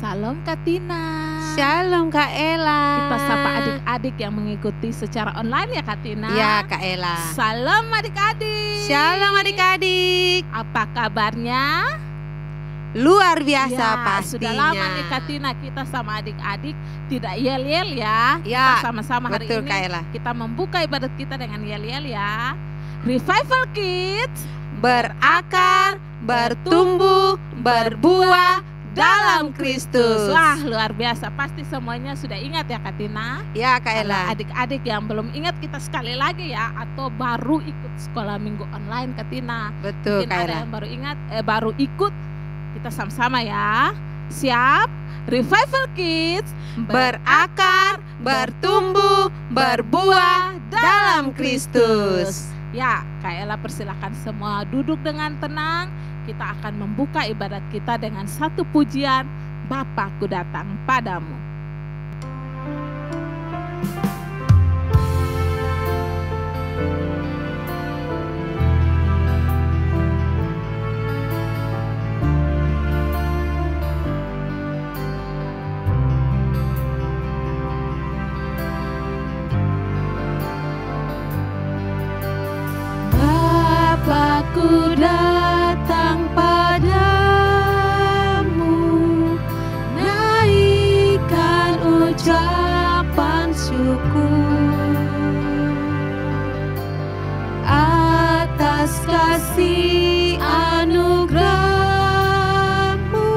Salam Kak Tina. Shalom Kak Ella. Kita sapa adik-adik yang mengikuti secara online ya Kak Tina. Ya Kak Ella. Salam adik-adik. Shalom adik-adik. Apa kabarnya? Luar biasa Ya, pastinya. sudah lama nih Kak Tina kita sama adik-adik tidak yel-yel ya. Ya, Kita sama-sama hari betul ini Kak Ella. kita membuka ibadat kita dengan yel-yel ya. Revival Kids Berakar, bertumbuh, berbuah dalam Kristus. Wah, luar biasa. Pasti semuanya sudah ingat ya Kak Tina. Ya Kak Kalau Ella. adik-adik yang belum ingat, kita sekali lagi ya, atau baru ikut sekolah minggu online Kak Tina. Betul Mungkin Kak ada Ella. yang baru ingat, baru ikut. Kita sama-sama ya. Siap? Revival Kids Berakar, bertumbuh, berbuah dalam Kristus. Ya, Kak Ella persilakan semua duduk dengan tenang. Kita akan membuka ibadat kita dengan satu pujian, Bapakku datang padamu. Bapakku datang padamu, naikkan ucapan syukur atas kasih anugerah-Mu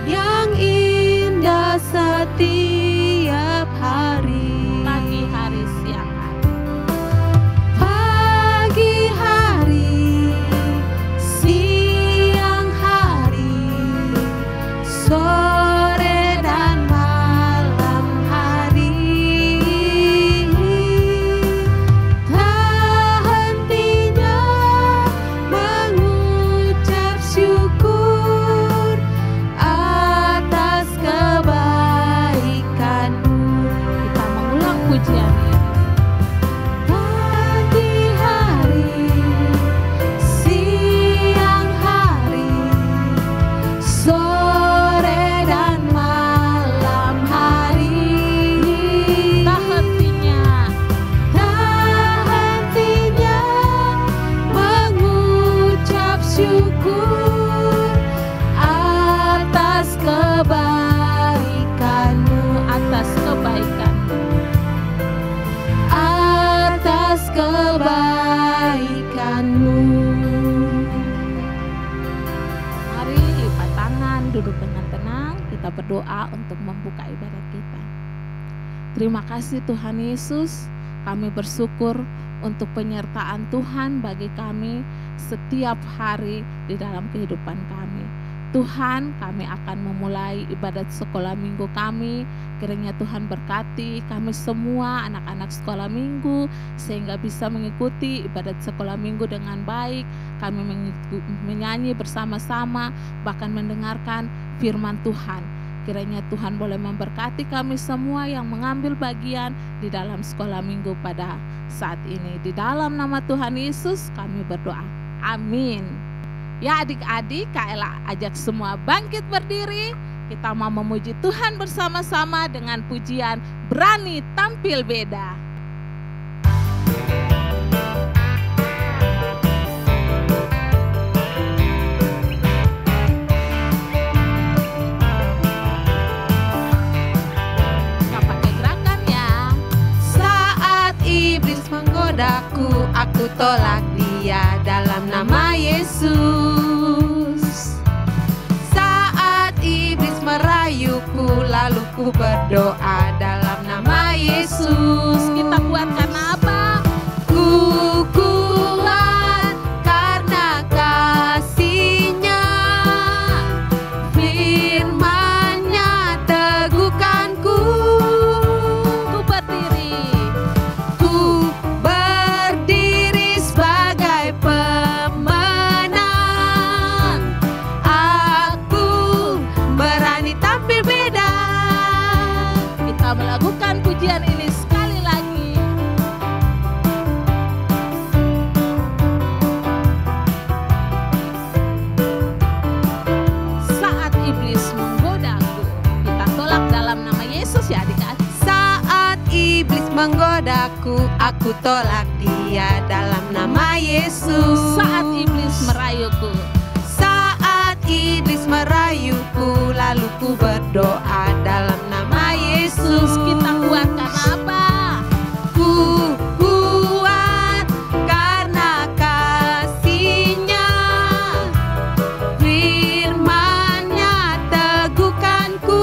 yang indah setiap hari. Pagi, hari, siang, hari. Pagi hari, siang hari, sore dan malam hari, tak hentinya mengucap syukur atas kebaikan-Mu. Kita mengulang pujian ini. Pagi hari, siang hari, sore dan malam hari, tak hentinya mengucap syukur atas kebaikan-Mu, atas kebaikan-Mu, atas kebaikan-Mu. Mari lipat tangan, duduk dengan tenang, kita berdoa untuk membuka ibadat kita. Terima kasih Tuhan Yesus, kami bersyukur untuk penyertaan Tuhan bagi kami setiap hari di dalam kehidupan kami. Tuhan, kami akan memulai ibadat sekolah minggu kami. Kiranya Tuhan berkati kami semua anak-anak sekolah minggu sehingga bisa mengikuti ibadat sekolah minggu dengan baik. Kami menyanyi bersama-sama, bahkan mendengarkan firman Tuhan. Kiranya Tuhan boleh memberkati kami semua yang mengambil bagian di dalam sekolah minggu pada saat ini. Di dalam nama Tuhan Yesus kami berdoa. Amin. Ya adik-adik, Kak Ella ajak semua bangkit berdiri. Kita mau memuji Tuhan bersama-sama dengan pujian Berani Tampil Beda. Kita pakai gerakan ya. Saat iblis menggodaku, aku tolak dia dalam nama Yesus. Saat iblis merayuku, lalu ku berdoa dalam nama Yesus. Kita kuatkan apa? Ku kuat karena kasih-Nya, firman-Nya teguhkanku. Ku berdiri. Ku berdiri sebagai pemenang. Aku berani tampil beda. Kita melakukan pujian ini sekali lagi. Saat iblis menggodaku, menggodaku, aku tolak dia dalam nama Yesus. Saat iblis merayuku, Saat iblis merayuku, lalu ku berdoa dalam nama Yesus. kita kuatkan apa? Ku kuat karena kasih-Nya, firman-Nya teguhkanku.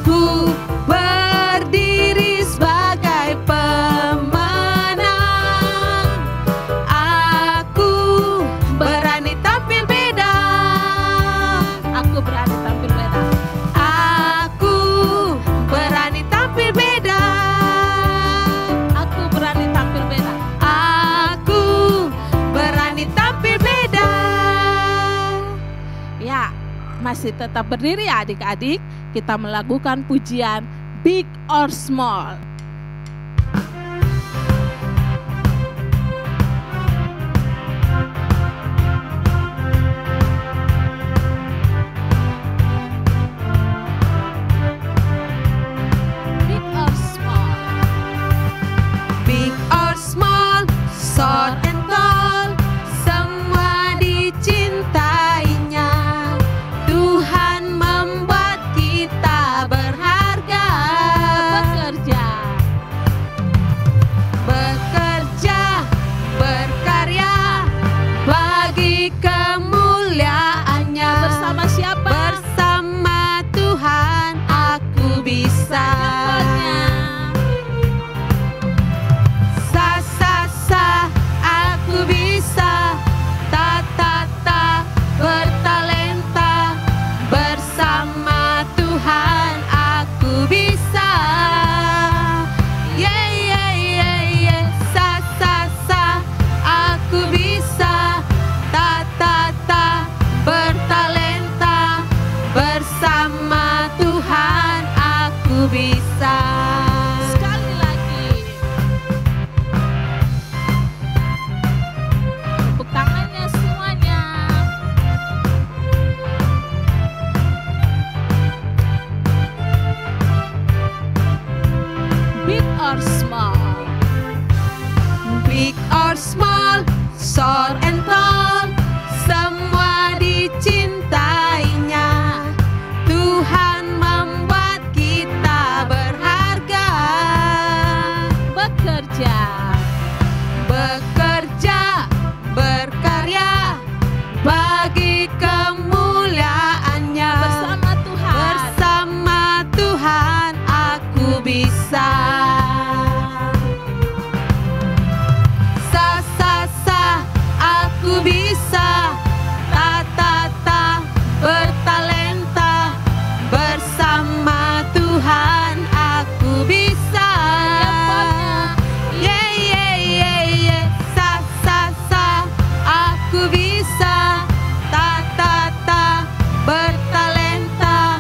Ku berdiri sebagai pemenang. Aku berani tampil beda. Aku berani tampil beda. Aku berani tampil beda. Aku berani tampil beda. Aku berani tampil beda. Ya, masih tetap berdiri ya adik-adik. Kita melakukan pujian Big or Small. Big or small. Big or small, short and tall, semua dicintainya. Tuhan membuat kita berharga. Bekerja. Bekerja, berkarya bagi kemuliaan-Nya. Bersama siapa? Bersama Tuhan aku bisa. Sa sa sa aku bisa. Ta ta ta bertalenta. Bersama Tuhan aku bisa. Yeah yeah yeah yeah. Sa sa sa aku bisa. Ta ta ta bertalenta. Bersama Tuhan aku bisa. Sekali lagi. Tepuk tangannya semuanya. Big or small. Big or small, short and tall, semua dicintainya. Tuhan membuat kita berharga. Bekerja. Bekerja, berkarya bagi kemuliaan-Nya. Bersama Tuhan. Bersama Tuhan aku bisa. Sa sa sa aku bisa. Ta ta ta bertalenta. Bersama Tuhan aku bisa. Yeah yeah yeah yeah. Sa sa sa aku bisa. Ta ta ta bertalenta.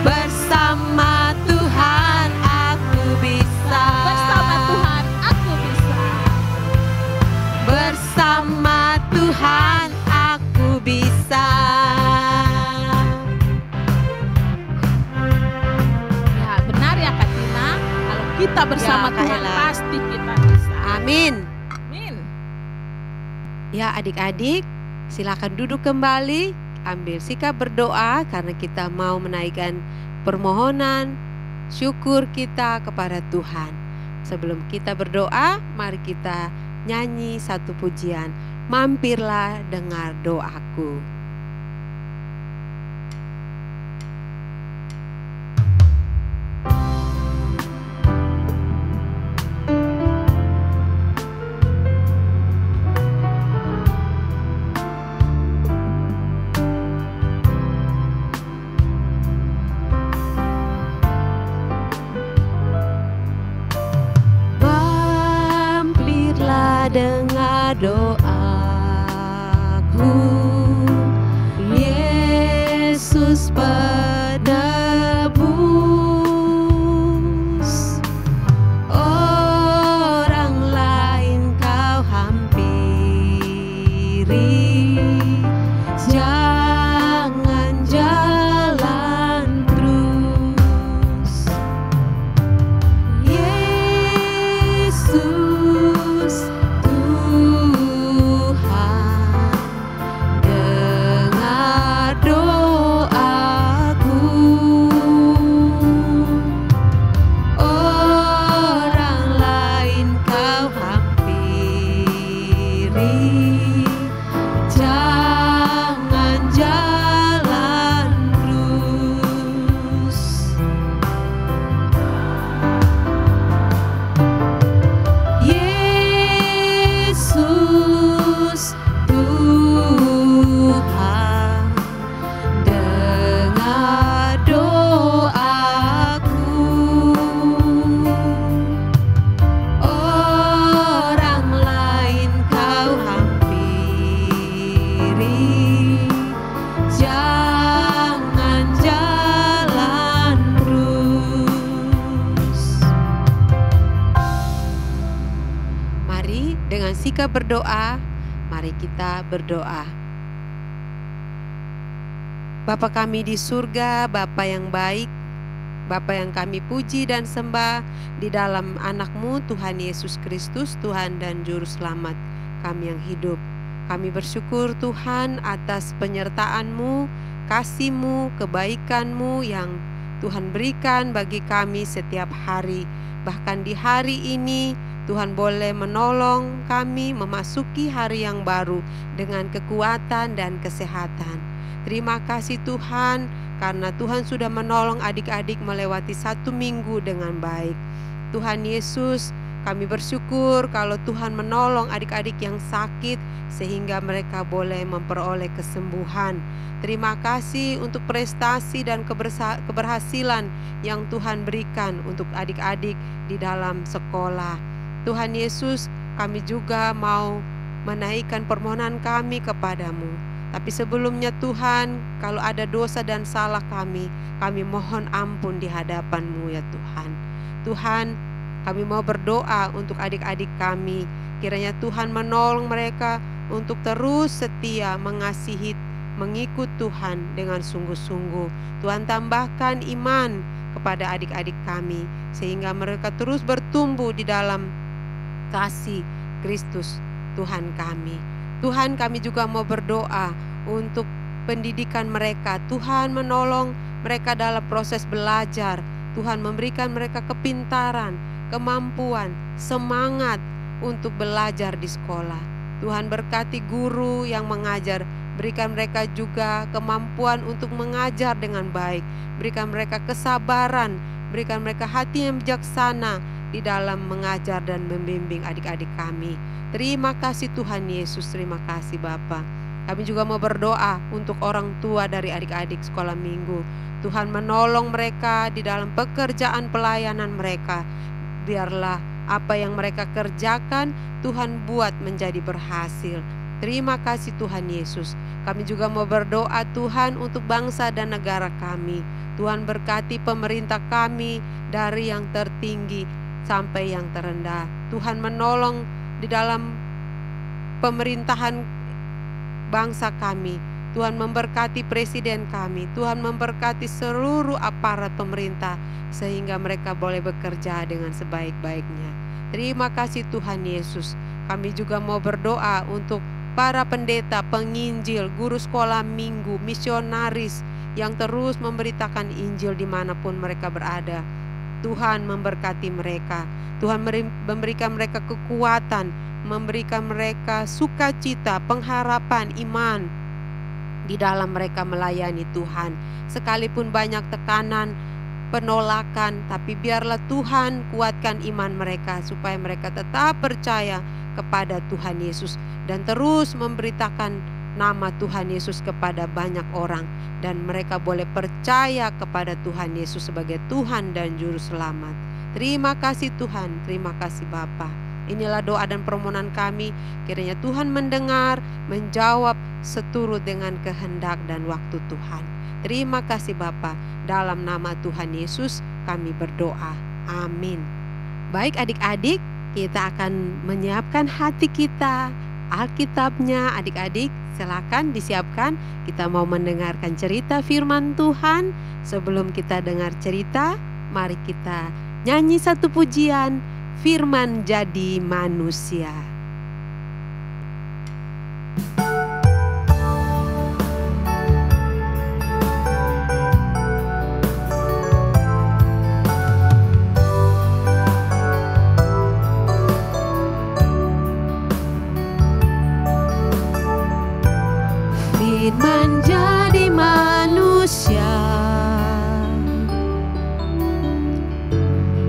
Bersama Tuhan aku bisa. Bersama Tuhan aku bisa. Bersama Tuhan aku bisa. Ya, benar ya Kak Tina. Kalau kita bersama Ya, Kak Tuhan Ella. pasti kita bisa. Amin. Amin. Ya adik-adik, silakan duduk kembali, ambil sikap berdoa karena kita mau menaikkan permohonan syukur kita kepada Tuhan. Sebelum kita berdoa, mari kita nyanyi satu pujian. Mampirlah dengar doaku. Mampirlah dengar doaku, Yesus penebus. Orang lain kau hampiri, jangan jalan terus. jika berdoa, mari kita berdoa. Bapa kami di surga, Bapa yang baik, Bapa yang kami puji dan sembah di dalam anak-Mu Tuhan Yesus Kristus, Tuhan dan Juru Selamat kami yang hidup. Kami bersyukur Tuhan atas penyertaan-Mu, kasih-Mu, kebaikan-Mu yang Tuhan berikan bagi kami setiap hari. Bahkan di hari ini Tuhan boleh menolong kami memasuki hari yang baru dengan kekuatan dan kesehatan. Terima kasih Tuhan, karena Tuhan sudah menolong adik-adik melewati 1 minggu dengan baik. Tuhan Yesus, kami bersyukur kalau Tuhan menolong adik-adik yang sakit sehingga mereka boleh memperoleh kesembuhan. Terima kasih untuk prestasi dan keberhasilan yang Tuhan berikan untuk adik-adik di dalam sekolah. Tuhan Yesus, kami juga mau menaikkan permohonan kami kepadamu. Tapi sebelumnya Tuhan, kalau ada dosa dan salah kami mohon ampun di hadapan-Mu ya Tuhan. Tuhan, kami mau berdoa untuk adik-adik kami. Kiranya Tuhan menolong mereka untuk terus setia mengasihi, mengikut Tuhan dengan sungguh-sungguh. Tuhan tambahkan iman kepada adik-adik kami, sehingga mereka terus bertumbuh di dalam kasih Kristus Tuhan kami. Tuhan, kami juga mau berdoa untuk pendidikan mereka. Tuhan menolong mereka dalam proses belajar. Tuhan memberikan mereka kepintaran, kemampuan, semangat untuk belajar di sekolah. Tuhan berkati guru yang mengajar, berikan mereka juga kemampuan untuk mengajar dengan baik. Berikan mereka kesabaran, berikan mereka hati yang bijaksana di dalam mengajar dan membimbing adik-adik kami. Terima kasih Tuhan Yesus, terima kasih Bapa. Kami juga mau berdoa untuk orang tua dari adik-adik sekolah minggu. Tuhan menolong mereka di dalam pekerjaan pelayanan mereka. Biarlah apa yang mereka kerjakan Tuhan buat menjadi berhasil. Terima kasih Tuhan Yesus. Kami juga mau berdoa Tuhan untuk bangsa dan negara kami. Tuhan berkati pemerintah kami dari yang tertinggi sampai yang terendah. Tuhan menolong di dalam pemerintahan bangsa kami. Tuhan memberkati presiden kami. Tuhan memberkati seluruh aparat pemerintah sehingga mereka boleh bekerja dengan sebaik-baiknya. Terima kasih Tuhan Yesus. Kami juga mau berdoa untuk para pendeta, penginjil, guru sekolah minggu, misionaris yang terus memberitakan Injil dimanapun mereka berada. Tuhan memberkati mereka. Tuhan memberikan mereka kekuatan, memberikan mereka sukacita, pengharapan, iman di dalam mereka melayani Tuhan. Sekalipun banyak tekanan, penolakan, tapi biarlah Tuhan kuatkan iman mereka supaya mereka tetap percaya kepada Tuhan Yesus dan terus memberitakan nama Tuhan Yesus kepada banyak orang, dan mereka boleh percaya kepada Tuhan Yesus sebagai Tuhan dan Juru Selamat. Terima kasih Tuhan, terima kasih Bapa. Inilah doa dan permohonan kami, kiranya Tuhan mendengar, menjawab seturut dengan kehendak dan waktu Tuhan. Terima kasih Bapa, dalam nama Tuhan Yesus kami berdoa. Amin. Baik adik-adik, kita akan menyiapkan hati kita, Alkitabnya. Adik-adik silakan disiapkan, kita mau mendengarkan cerita firman Tuhan. Sebelum kita dengar cerita, mari kita nyanyi satu pujian, Firman Jadi Manusia. Firman jadi manusia,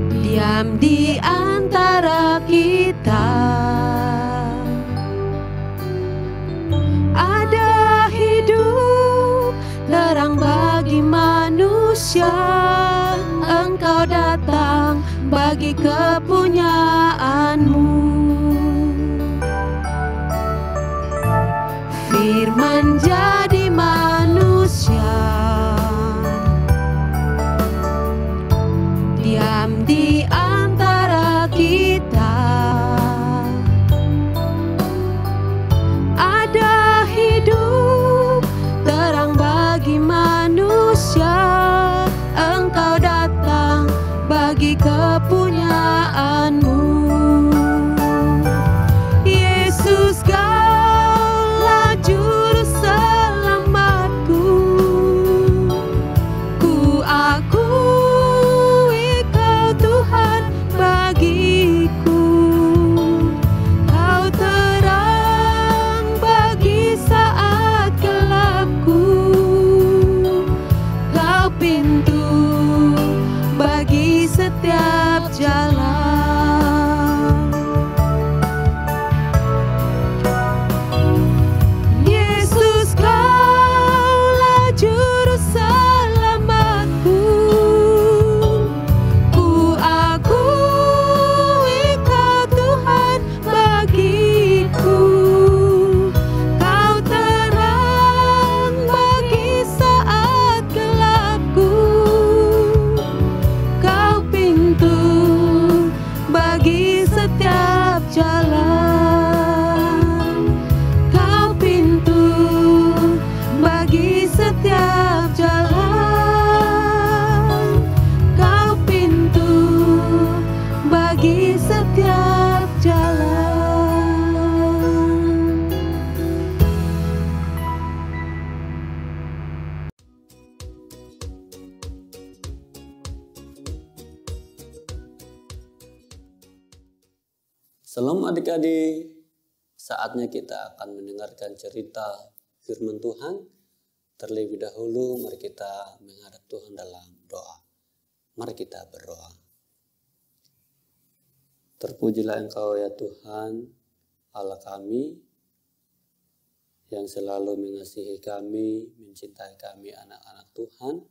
diam di antara kita. Ada hidup terang bagi manusia. Engkau datang bagi kepunyaanmu. Firman jadi manusia, diam di antara kita. Engkau datang bagi kepunyaanmu. Yesus, Kaulah juru selamatku. Ku akui Kau Tuhan bagiku. Kau terang bagi saat gelapku. Kau pintu bagi setiap jalan. Yesus, Kaulah juru selamatku. Ku akui Kau Tuhan bagiku. Kau terang bagi saat gelapku. Kau pintu bagi setiap jalan. Kau pintu bagi setiap jalan. Kau pintu bagi setiap jalan. Shalom adik-adik, saatnya kita akan mendengarkan cerita firman Tuhan. Terlebih dahulu mari kita menghadap Tuhan dalam doa. Mari kita berdoa. Terpujilah Engkau ya Tuhan, Allah kami, yang selalu mengasihi kami, mencintai kami anak-anak Tuhan.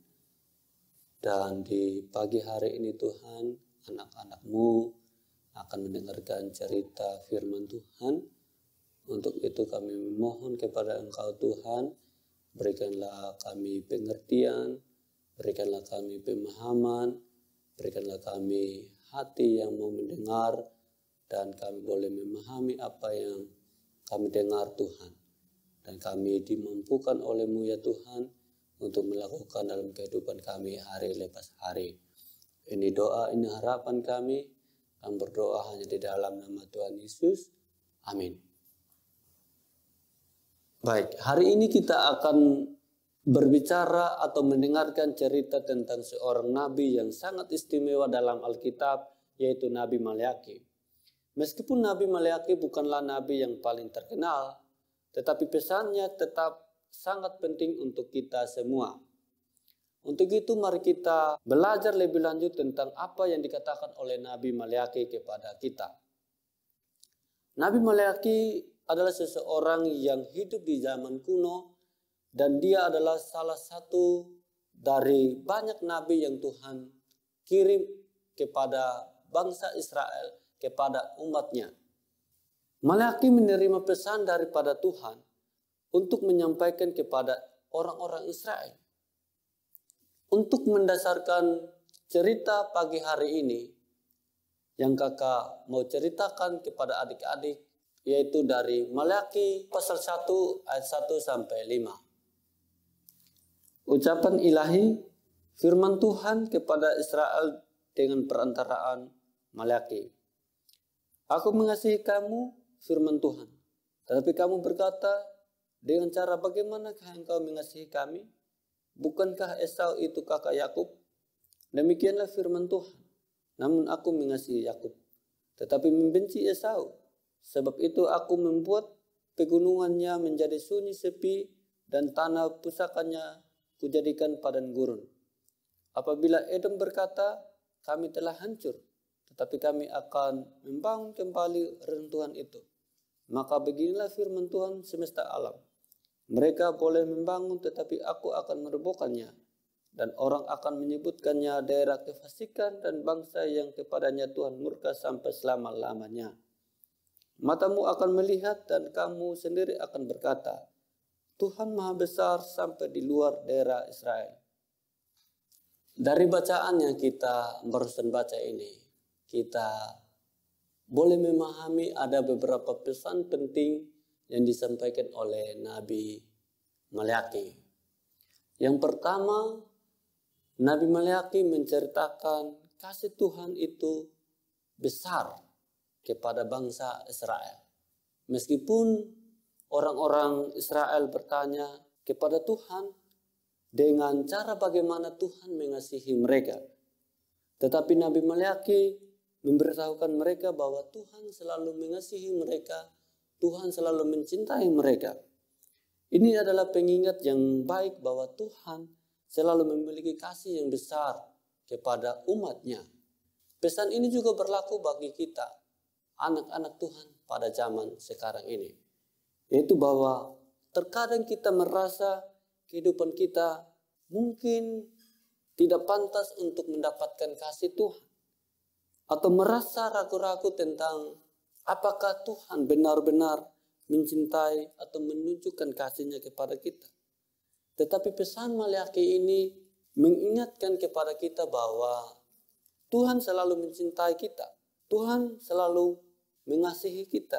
Dan di pagi hari ini Tuhan, anak-anak-Mu akan mendengarkan cerita firman Tuhan. Untuk itu kami memohon kepada Engkau Tuhan, berikanlah kami pengertian, berikanlah kami pemahaman, berikanlah kami hati yang mau mendengar, dan kami boleh memahami apa yang kami dengar Tuhan. Dan kami dimampukan oleh-Mu ya Tuhan, untuk melakukan dalam kehidupan kami hari lepas hari. Ini doa, ini harapan kami. Kami berdoa hanya di dalam nama Tuhan Yesus. Amin. Baik, hari ini kita akan berbicara atau mendengarkan cerita tentang seorang nabi yang sangat istimewa dalam Alkitab, yaitu Nabi Maleakhi. Meskipun Nabi Maleakhi bukanlah nabi yang paling terkenal, tetapi pesannya tetap sangat penting untuk kita semua. Untuk itu mari kita belajar lebih lanjut tentang apa yang dikatakan oleh Nabi Maleakhi kepada kita. Nabi Maleakhi adalah seseorang yang hidup di zaman kuno, dan dia adalah salah satu dari banyak nabi yang Tuhan kirim kepada bangsa Israel, kepada umatnya. Maleakhi menerima pesan daripada Tuhan untuk menyampaikan kepada orang-orang Israel. Untuk mendasarkan cerita pagi hari ini, yang kakak mau ceritakan kepada adik-adik, yaitu dari Maleakhi pasal 1 ayat 1 sampai 5. Ucapan ilahi, firman Tuhan kepada Israel dengan perantaraan Maleakhi. Aku mengasihi kamu, firman Tuhan. Tetapi kamu berkata, dengan cara bagaimanakah engkau mengasihi kami? Bukankah Esau itu kakak Yakub? Demikianlah firman Tuhan. Namun aku mengasihi Yakub, tetapi membenci Esau. Sebab itu aku membuat pegunungannya menjadi sunyi sepi, dan tanah pusakanya kujadikan padang gurun. Apabila Edom berkata, kami telah hancur, tetapi kami akan membangun kembali reruntuhan itu. Maka beginilah firman Tuhan semesta alam. Mereka boleh membangun, tetapi aku akan merobohkannya. Dan orang akan menyebutkannya daerah kefasikan dan bangsa yang kepadanya Tuhan murka sampai selama-lamanya. Matamu akan melihat dan kamu sendiri akan berkata, Tuhan Maha Besar sampai di luar daerah Israel. Dari bacaan yang kita barusan baca ini, kita boleh memahami ada beberapa pesan penting yang disampaikan oleh Nabi Maleakhi. Yang pertama, Nabi Maleakhi menceritakan kasih Tuhan itu besar kepada bangsa Israel. Meskipun orang-orang Israel bertanya kepada Tuhan dengan cara bagaimana Tuhan mengasihi mereka. Tetapi Nabi Maleakhi memberitahukan mereka bahwa Tuhan selalu mengasihi mereka, Tuhan selalu mencintai mereka. Ini adalah pengingat yang baik bahwa Tuhan selalu memiliki kasih yang besar kepada umatnya. Pesan ini juga berlaku bagi kita, anak-anak Tuhan pada zaman sekarang ini. Yaitu bahwa terkadang kita merasa kehidupan kita mungkin tidak pantas untuk mendapatkan kasih Tuhan. Atau merasa ragu-ragu tentang apakah Tuhan benar-benar mencintai atau menunjukkan kasihnya kepada kita. Tetapi pesan Maleakhi ini mengingatkan kepada kita bahwa Tuhan selalu mencintai kita. Tuhan selalu mengasihi kita.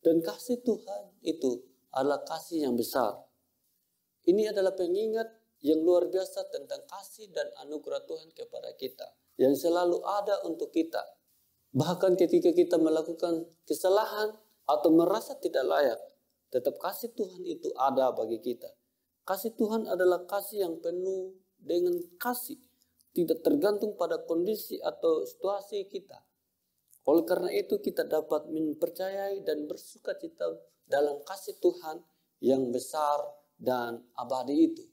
Dan kasih Tuhan itu adalah kasih yang besar. Ini adalah pengingat yang luar biasa tentang kasih dan anugerah Tuhan kepada kita. Yang selalu ada untuk kita. Bahkan ketika kita melakukan kesalahan atau merasa tidak layak, tetap kasih Tuhan itu ada bagi kita. Kasih Tuhan adalah kasih yang penuh dengan kasih. Tidak tergantung pada kondisi atau situasi kita. Oleh karena itu kita dapat mempercayai dan bersuka cita dalam kasih Tuhan yang besar dan abadi itu.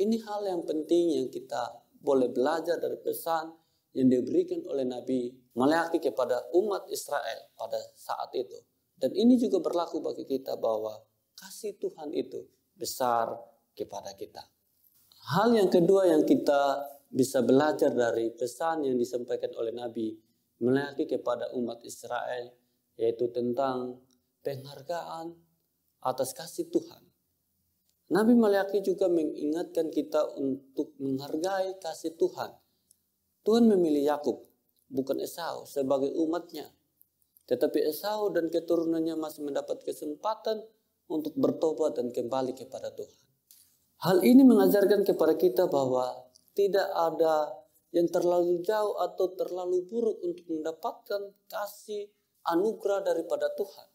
Ini hal yang penting yang kita boleh belajar dari pesan yang diberikan oleh Nabi Maleakhi kepada umat Israel pada saat itu. Dan ini juga berlaku bagi kita bahwa kasih Tuhan itu besar kepada kita. Hal yang kedua yang kita bisa belajar dari pesan yang disampaikan oleh Nabi Maleakhi kepada umat Israel, yaitu tentang penghargaan atas kasih Tuhan. Nabi Maleakhi juga mengingatkan kita untuk menghargai kasih Tuhan. Tuhan memilih Yakub, bukan Esau, sebagai umatnya. Tetapi Esau dan keturunannya masih mendapat kesempatan untuk bertobat dan kembali kepada Tuhan. Hal ini mengajarkan kepada kita bahwa tidak ada yang terlalu jauh atau terlalu buruk untuk mendapatkan kasih anugerah daripada Tuhan.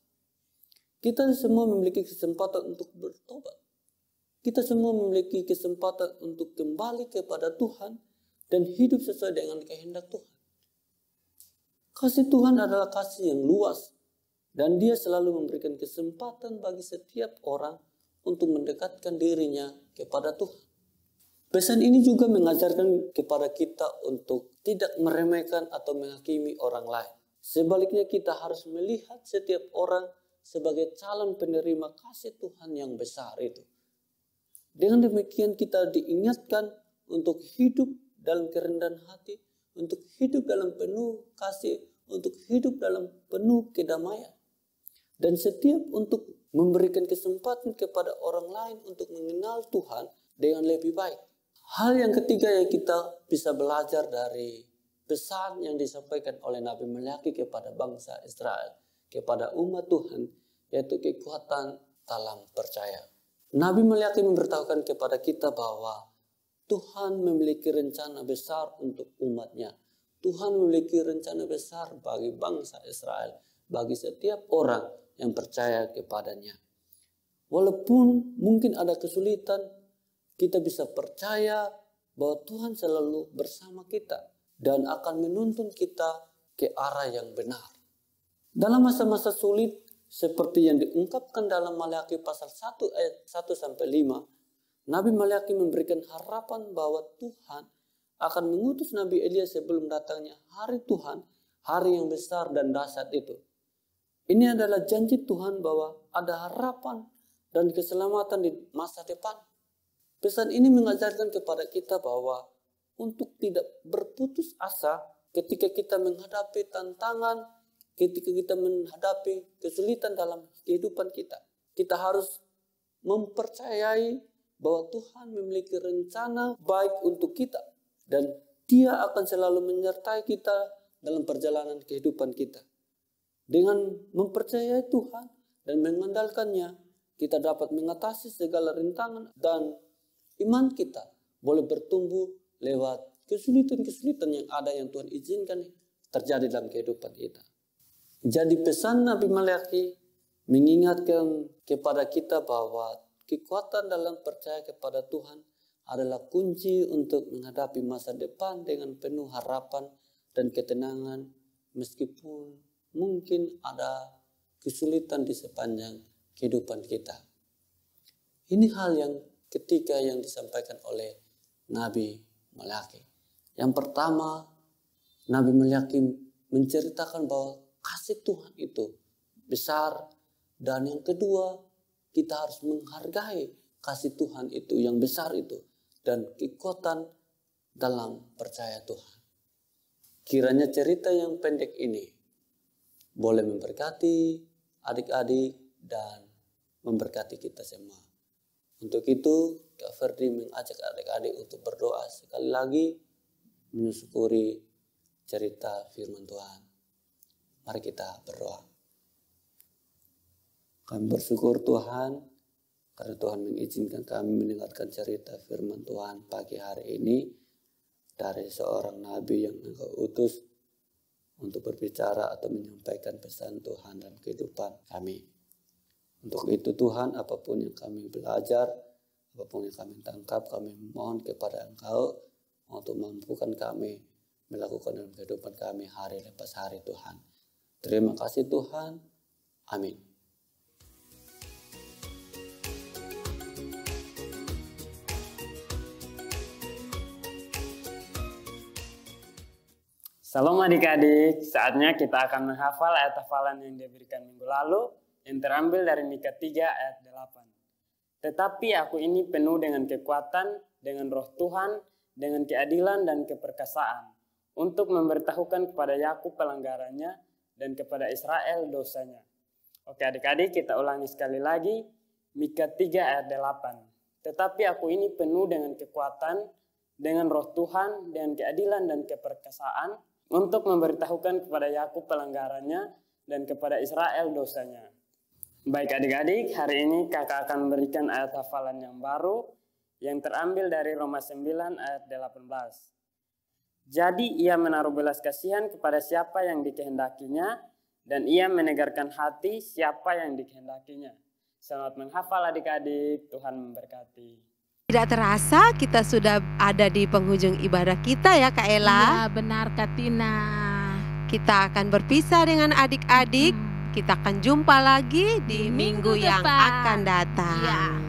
Kita semua memiliki kesempatan untuk bertobat. Kita semua memiliki kesempatan untuk kembali kepada Tuhan dan hidup sesuai dengan kehendak Tuhan. Kasih Tuhan adalah kasih yang luas dan Dia selalu memberikan kesempatan bagi setiap orang untuk mendekatkan dirinya kepada Tuhan. Pesan ini juga mengajarkan kepada kita untuk tidak meremehkan atau menghakimi orang lain. Sebaliknya kita harus melihat setiap orang sebagai calon penerima kasih Tuhan yang besar itu. Dengan demikian kita diingatkan untuk hidup dalam kerendahan hati, untuk hidup dalam penuh kasih, untuk hidup dalam penuh kedamaian. Dan setiap untuk memberikan kesempatan kepada orang lain untuk mengenal Tuhan dengan lebih baik. Hal yang ketiga yang kita bisa belajar dari pesan yang disampaikan oleh Nabi Maleakhi kepada bangsa Israel, kepada umat Tuhan, yaitu kekuatan dalam percaya. Nabi Maleakhi memberitahukan kepada kita bahwa Tuhan memiliki rencana besar untuk umatnya. Tuhan memiliki rencana besar bagi bangsa Israel, bagi setiap orang yang percaya kepadanya. Walaupun mungkin ada kesulitan, kita bisa percaya bahwa Tuhan selalu bersama kita dan akan menuntun kita ke arah yang benar. Dalam masa-masa sulit seperti yang diungkapkan dalam Maleakhi pasal 1 ayat 1-5, Nabi Maleakhi memberikan harapan bahwa Tuhan akan mengutus Nabi Elia sebelum datangnya hari Tuhan, hari yang besar dan dahsyat itu. Ini adalah janji Tuhan bahwa ada harapan dan keselamatan di masa depan. Pesan ini mengajarkan kepada kita bahwa untuk tidak berputus asa ketika kita menghadapi tantangan, ketika kita menghadapi kesulitan dalam kehidupan kita. Kita harus mempercayai bahwa Tuhan memiliki rencana baik untuk kita. Dan Dia akan selalu menyertai kita dalam perjalanan kehidupan kita. Dengan mempercayai Tuhan dan mengandalkannya, kita dapat mengatasi segala rintangan dan iman kita boleh bertumbuh lewat kesulitan-kesulitan yang ada yang Tuhan izinkan terjadi dalam kehidupan kita. Jadi pesan Nabi Maleakhi mengingatkan kepada kita bahwa kekuatan dalam percaya kepada Tuhan adalah kunci untuk menghadapi masa depan dengan penuh harapan dan ketenangan meskipun mungkin ada kesulitan di sepanjang kehidupan kita. Ini hal yang ketiga yang disampaikan oleh Nabi Maleakhi. Yang pertama, Nabi Maleakhi menceritakan bahwa kasih Tuhan itu besar. Dan yang kedua, kita harus menghargai kasih Tuhan itu yang besar itu. Dan kekuatan dalam percaya Tuhan. Kiranya cerita yang pendek ini boleh memberkati adik-adik dan memberkati kita semua. Untuk itu, Kak Ferdi mengajak adik-adik untuk berdoa sekali lagi mensyukuri cerita firman Tuhan. Mari kita berdoa. Kami bersyukur Tuhan karena Tuhan mengizinkan kami mendengarkan cerita firman Tuhan pagi hari ini dari seorang nabi yang Engkau utus untuk berbicara atau menyampaikan pesan Tuhan dalam kehidupan kami. Untuk itu Tuhan, apapun yang kami belajar, apapun yang kami tangkap, kami mohon kepada Engkau untuk mampukan kami melakukan dalam kehidupan kami hari lepas hari Tuhan. Terima kasih Tuhan. Amin. Salam adik-adik, saatnya kita akan menghafal ayat hafalan yang diberikan minggu lalu yang terambil dari Mika 3 ayat 8. Tetapi aku ini penuh dengan kekuatan, dengan roh Tuhan, dengan keadilan dan keperkasaan, untuk memberitahukan kepada Yakub pelanggarannya dan kepada Israel dosanya. Oke adik-adik, kita ulangi sekali lagi, Mika 3 ayat 8. Tetapi aku ini penuh dengan kekuatan, dengan roh Tuhan, dengan keadilan dan keperkasaan, untuk memberitahukan kepada Yakub pelanggarannya dan kepada Israel dosanya. Baik adik-adik, hari ini kakak akan memberikan ayat hafalan yang baru yang terambil dari Roma 9 ayat 18. Jadi ia menaruh belas kasihan kepada siapa yang dikehendakinya dan ia menegarkan hati siapa yang dikehendakinya. Selamat menghafal adik-adik, Tuhan memberkati. Tidak terasa kita sudah ada di penghujung ibadah kita ya Kak Ella. Iya benar Kak Tina. Kita akan berpisah dengan adik-adik. Kita akan jumpa lagi di minggu yang akan datang. Ya.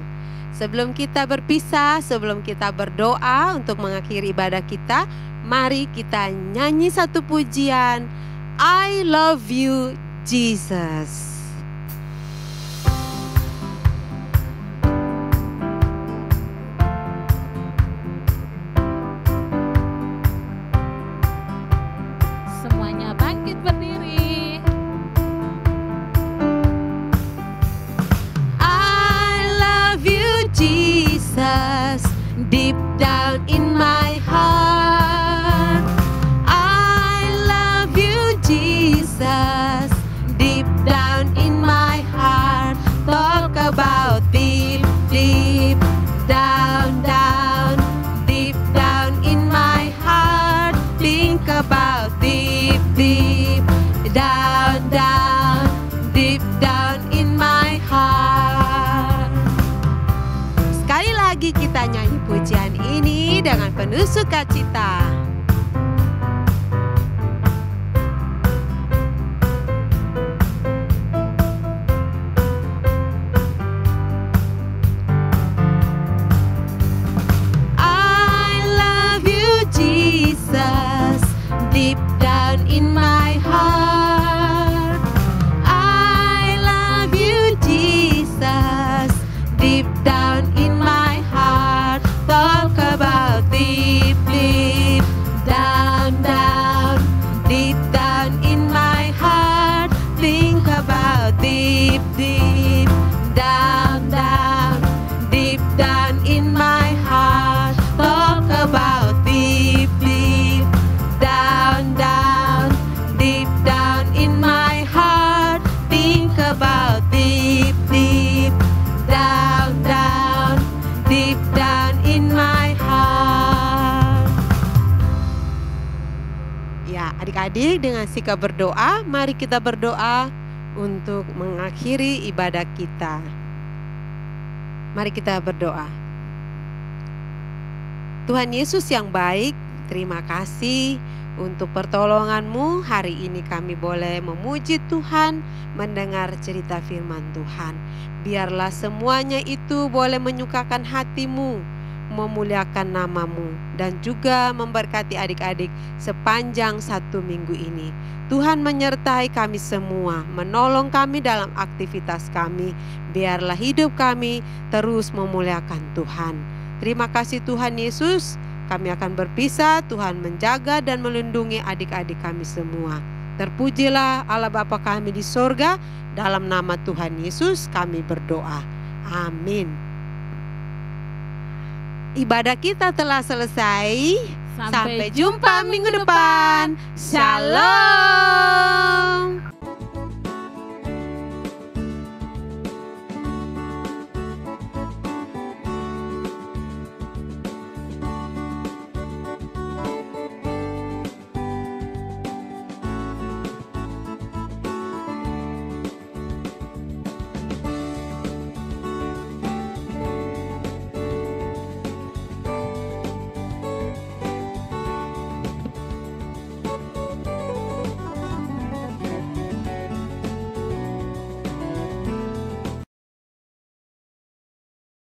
Sebelum kita berpisah, sebelum kita berdoa untuk mengakhiri ibadah kita, mari kita nyanyi satu pujian. I love you Jesus. Semuanya bangkit berdiri. I love you Jesus, deep down in my heart. I love you Jesus, deep down in my heart. Talk about deep, deep down, down, deep down in my heart. Think about deep, deep down, down, deep down in my heart. Sekali lagi kita nyanyi pujian ini dengan penuh sukacita. I love you Jesus, deep down in my heart. I love you Jesus, deep down in my heart. Talk about deep, deep down, down, deep down in my heart. Think about deep, deep down, down, deep down in my heart. Talk about deep, deep down, down, Ya, adik-adik dengan sikap berdoa, mari kita berdoa untuk mengakhiri ibadah kita. Mari kita berdoa. Tuhan Yesus yang baik, terima kasih untuk pertolongan-Mu. Hari ini kami boleh memuji Tuhan, mendengar cerita firman Tuhan. Biarlah semuanya itu boleh menyukakan hati-Mu, memuliakan nama-Mu, dan juga memberkati adik-adik sepanjang 1 minggu ini. Tuhan menyertai kami semua, menolong kami dalam aktivitas kami. Biarlah hidup kami terus memuliakan Tuhan. Terima kasih Tuhan Yesus. Kami akan berpisah, Tuhan menjaga dan melindungi adik-adik kami semua. Terpujilah Allah Bapa kami di sorga, dalam nama Tuhan Yesus kami berdoa. Amin. Ibadah kita telah selesai. Sampai jumpa minggu depan. Shalom.